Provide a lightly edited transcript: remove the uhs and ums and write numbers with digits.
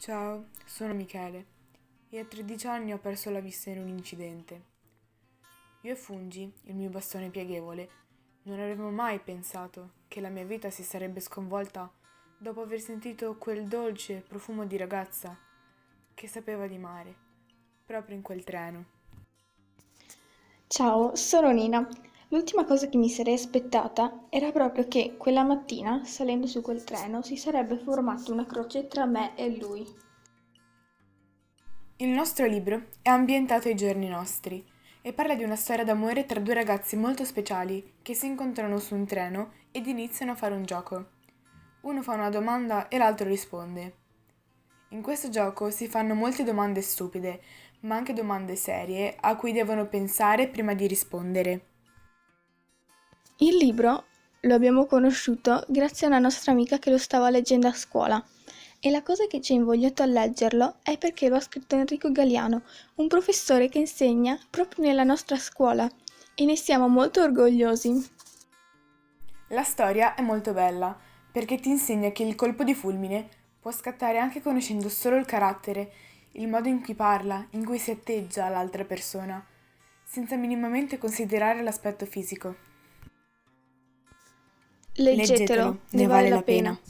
Ciao, sono Michele e a 13 anni ho perso la vista in un incidente. Io e Fungi, il mio bastone pieghevole, non avevo mai pensato che la mia vita si sarebbe sconvolta dopo aver sentito quel dolce profumo di ragazza che sapeva di mare, proprio in quel treno. Ciao, sono Nina. L'ultima cosa che mi sarei aspettata era proprio che quella mattina, salendo su quel treno, si sarebbe formata una croce tra me e lui. Il nostro libro è ambientato ai giorni nostri e parla di una storia d'amore tra due ragazzi molto speciali che si incontrano su un treno ed iniziano a fare un gioco. Uno fa una domanda e l'altro risponde. In questo gioco si fanno molte domande stupide, ma anche domande serie a cui devono pensare prima di rispondere. Il libro lo abbiamo conosciuto grazie a una nostra amica che lo stava leggendo a scuola. E la cosa che ci ha invogliato a leggerlo è perché lo ha scritto Enrico Galiano, un professore che insegna proprio nella nostra scuola. E ne siamo molto orgogliosi. La storia è molto bella perché ti insegna che il colpo di fulmine può scattare anche conoscendo solo il carattere, il modo in cui parla, in cui si atteggia l'altra persona, senza minimamente considerare l'aspetto fisico. Leggetelo, Leggetelo, ne ne vale vale la la pena. pena.